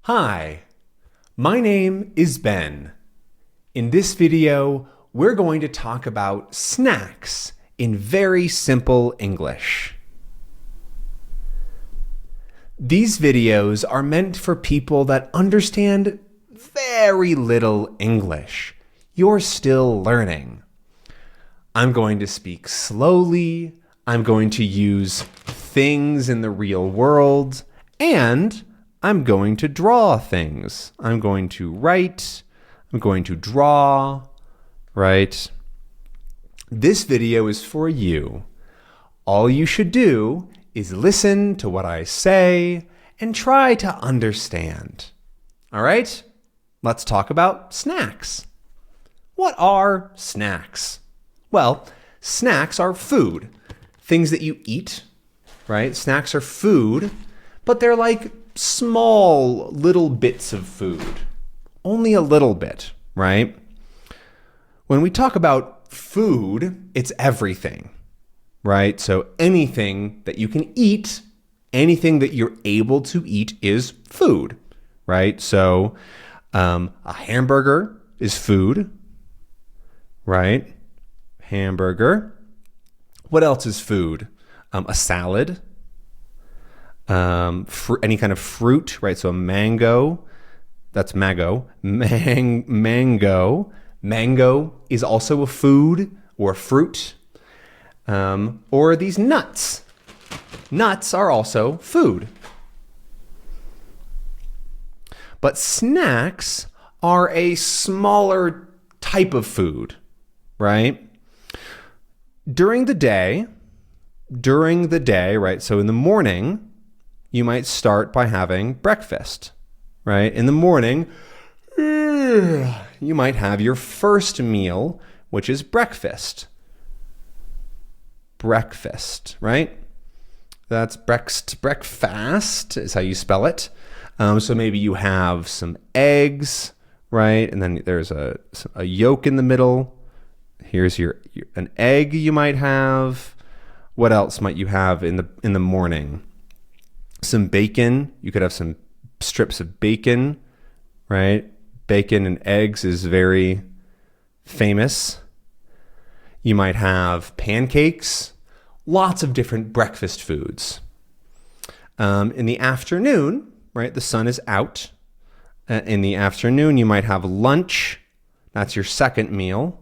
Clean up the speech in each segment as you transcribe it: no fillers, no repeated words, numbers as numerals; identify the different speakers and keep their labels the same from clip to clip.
Speaker 1: Hi, my name is Ben. In this video, we're going to talk about snacks in very simple English. These videos are meant for people that understand very little English. You're still learning. I'm going to speak slowly. I'm going to use things in the real world, and I'm going to draw things. I'm going to write. I'm going to draw, right? This video is for you. All you should do is listen to what I say and try to understand. All right? Let's talk about snacks. What are snacks? Well, snacks are food. Things that you eat, right? Snacks are food, but they're like small little bits of food. Only a little bit, right? When we talk about food, it's everything, right? So anything that you can eat, anything that you're able to eat is food, right? So a hamburger is food, right? Hamburger. What else is food? A salad. Any kind of fruit, right? So a mango, that's mango. Mango. Mango is also a food or a fruit. Or these nuts. Nuts are also food. But snacks are a smaller type of food, right? During the day, right? So in the morning, you might start by having breakfast, right? In the morning, you might have your first meal, which is breakfast. Breakfast, right? That's breakfast is how you spell it. So maybe you have some eggs, right? And then there's a yolk in the middle. Here's an egg you might have. What else might you have in the morning? Some bacon. You could have some strips of bacon, right? Bacon and eggs is very famous. You might have pancakes. Lots of different breakfast foods. In the afternoon, right? The sun is out. In the afternoon, you might have lunch. That's your second meal.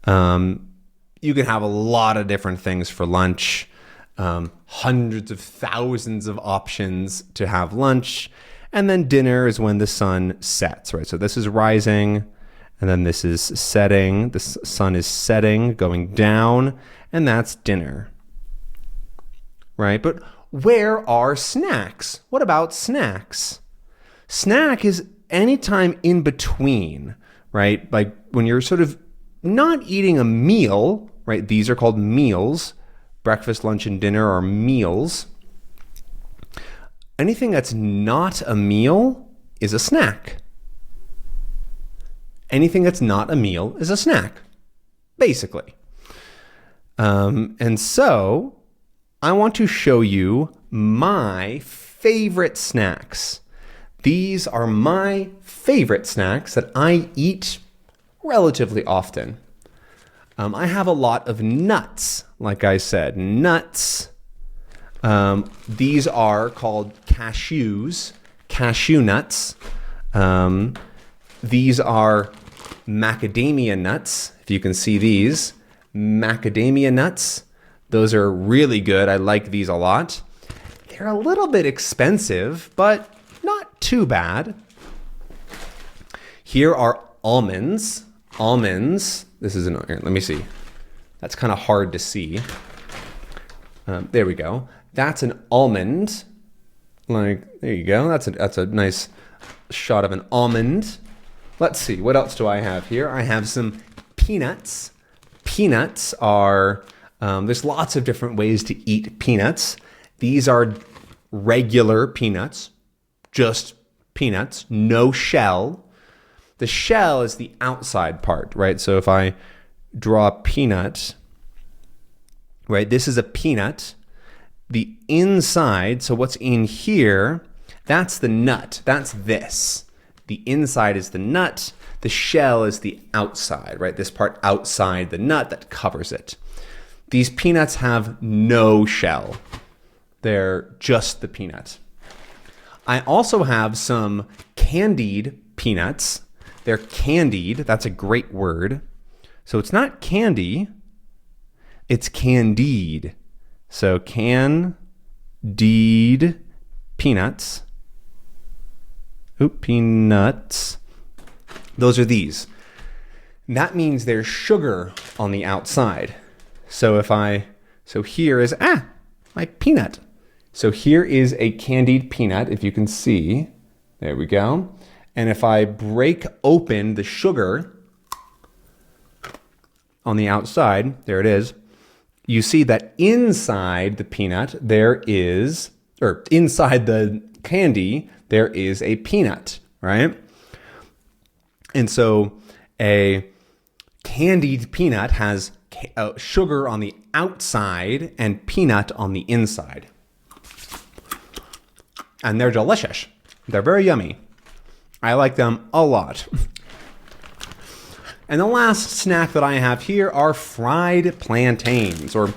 Speaker 1: You can have a lot of different things for lunch. Hundreds of thousands of options to have lunch. And then dinner is when the sun sets, right? So this is rising, and then this is setting. The sun is setting, going down, and that's dinner, right? But where are snacks? What about snacks? Snack is any time in between, right? Like when you're sort of not eating a meal, right? These are called meals. Breakfast, lunch, and dinner are meals. Anything that's not a meal is a snack. Anything that's not a meal is a snack, basically. And so I want to show you my favorite snacks. These are my favorite snacks that I eat relatively often. I have a lot of nuts, like I said, nuts. These are called cashews, cashew nuts. These are macadamia nuts, if you can see these. Macadamia nuts, those are really good. I like these a lot. They're a little bit expensive, but not too bad. Here are almonds. Almonds. This is let me see. That's kind of hard to see. There we go. That's an almond. Like, there you go. That's a nice shot of an almond. Let's see. What else do I have here? I have some peanuts. Peanuts are, there's lots of different ways to eat peanuts. These are regular peanuts, just peanuts, no shell. The shell is the outside part, right? So if I draw a peanut, right, this is a peanut. The inside, so what's in here, That's the nut. That's this. The inside is the nut. The shell is the outside, right? This part outside the nut that covers it. These peanuts have no shell. They're just the peanut. I also have some candied peanuts. They're candied. That's a great word. So it's not candy. It's candied. So candied peanuts. Peanuts. Those are these. That means there's sugar on the outside. So here is, my peanut. So here is a candied peanut, if you can see. There we go. And if I break open the sugar on the outside, there it is, you see that inside the peanut, inside the candy, there is a peanut, right? And so a candied peanut has sugar on the outside and peanut on the inside. And they're delicious. They're very yummy. I like them a lot. And the last snack that I have here are fried plantains or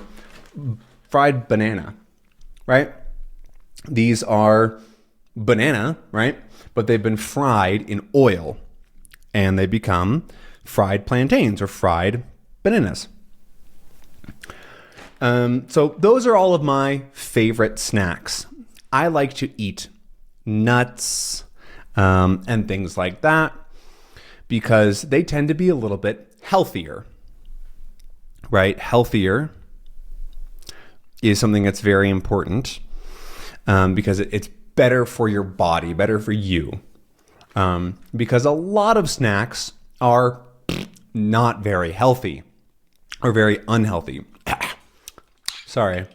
Speaker 1: fried banana, right? These are banana, right? But they've been fried in oil and they become fried plantains or fried bananas. So those are all of my favorite snacks. I like to eat nuts and things like that because they tend to be a little bit healthier, right? Healthier is something that's very important because it's better for your body, better for you. Because a lot of snacks are not very healthy or very unhealthy. Sorry,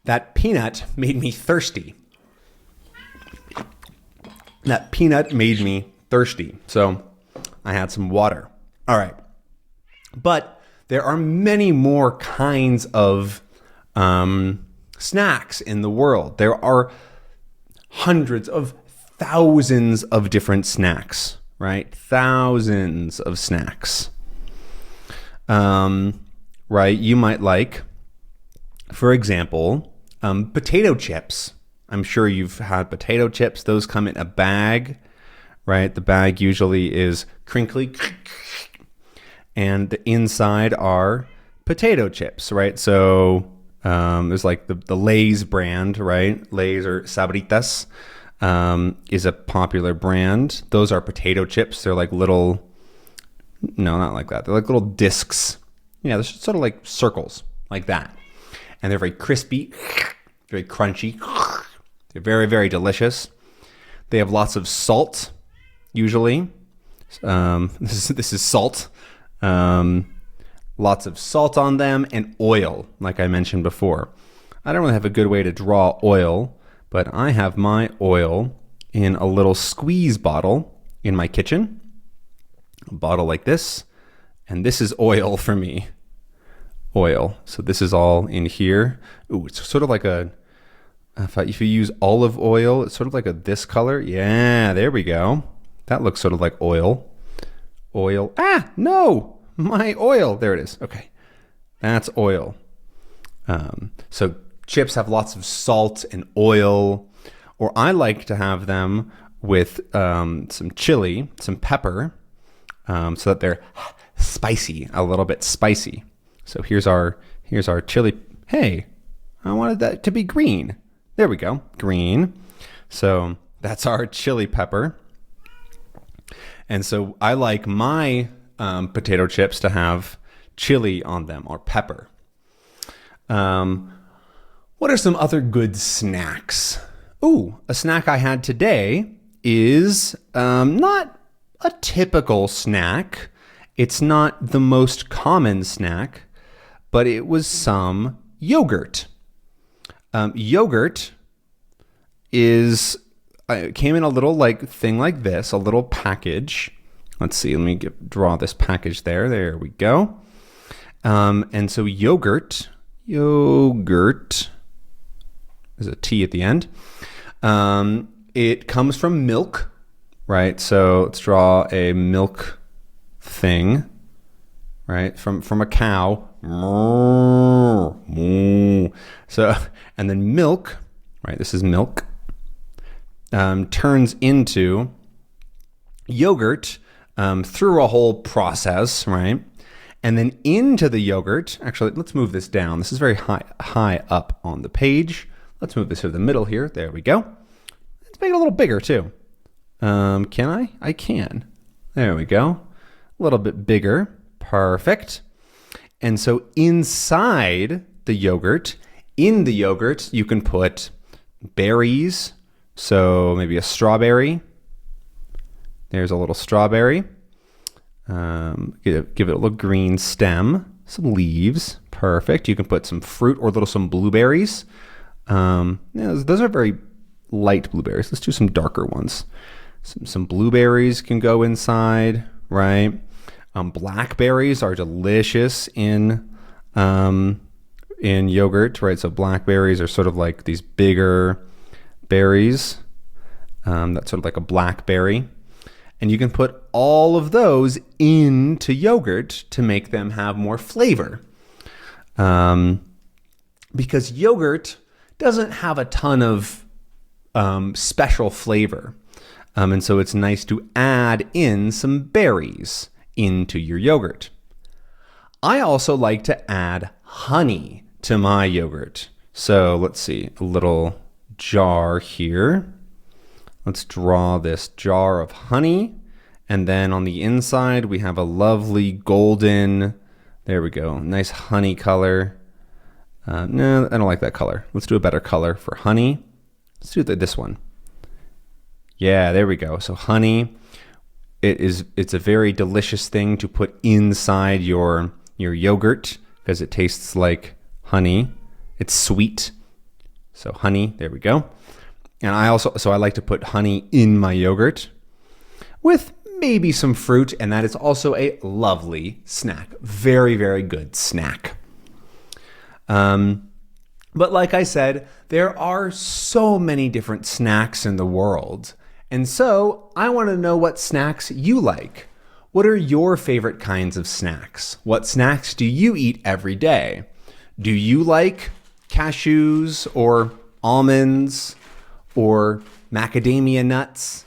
Speaker 1: that peanut made me thirsty. That peanut made me thirsty. So I had some water. All right. But there are many more kinds of snacks in the world. There are hundreds of thousands of different snacks, right? Thousands of snacks. Right? You might like, for example, potato chips. I'm sure you've had potato chips. Those come in a bag, right? The bag usually is crinkly, and the inside are potato chips, right? So there's like the Lay's brand, right? Lay's or Sabritas is a popular brand. Those are potato chips. They're like little, no, not like that. They're like little discs. Yeah, they're sort of like circles, like that. And they're very crispy, very crunchy. They're very, very delicious. They have lots of salt, usually. This is salt. Lots of salt on them and oil, like I mentioned before. I don't really have a good way to draw oil, but I have my oil in a little squeeze bottle in my kitchen. A bottle like this. And this is oil for me. Oil. So this is all in here. Ooh, it's sort of like if you use olive oil, it's sort of like this color. Yeah, there we go. That looks sort of like oil. Oil. No, my oil. There it is. Okay. That's oil. So chips have lots of salt and oil, or I like to have them with some chili, some pepper, so that they're spicy, a little bit spicy. So here's our chili. Hey, I wanted that to be green. There we go, green. So that's our chili pepper. And so I like my potato chips to have chili on them or pepper. What are some other good snacks? Ooh, a snack I had today is not a typical snack. It's not the most common snack, but it was some yogurt. Yogurt came in a little thing like this, a little package. Let's see, let me draw this package there. There we go. And so yogurt, there's a T at the end, It comes from milk, right? So let's draw a milk thing, right? From a cow. So, and then milk, right? This is milk, turns into yogurt through a whole process, right? And then into the yogurt, actually, let's move this down. This is very high up on the page. Let's move this to the middle here. There we go. Let's make it a little bigger too. Can I? I can. There we go. A little bit bigger. Perfect. And so inside the yogurt, in the yogurt, you can put berries. So maybe a strawberry. There's a little strawberry. Give it a little green stem, some leaves. Perfect. You can put some fruit or some blueberries. Those are very light blueberries. Let's do some darker ones. Some blueberries can go inside, right? Blackberries are delicious in yogurt, right? So blackberries are sort of like these bigger berries. That's sort of like a blackberry. And you can put all of those into yogurt to make them have more flavor. Because yogurt doesn't have a ton of special flavor. And so it's nice to add in some berries into your yogurt. I also like to add honey to my yogurt. So let's see, a little jar here. Let's draw this jar of honey. And then on the inside, we have a lovely golden, there we go, nice honey color. No, I don't like that color. Let's do a better color for honey. Let's do this one. Yeah, there we go. So honey, it's a very delicious thing to put inside your yogurt because it tastes like honey. It's sweet. So honey, there we go. And I like to put honey in my yogurt with maybe some fruit, and that is also a lovely snack. Very, very good snack. But like I said, there are so many different snacks in the world. And so I want to know what snacks you like. What are your favorite kinds of snacks? What snacks do you eat every day? Do you like cashews or almonds or macadamia nuts?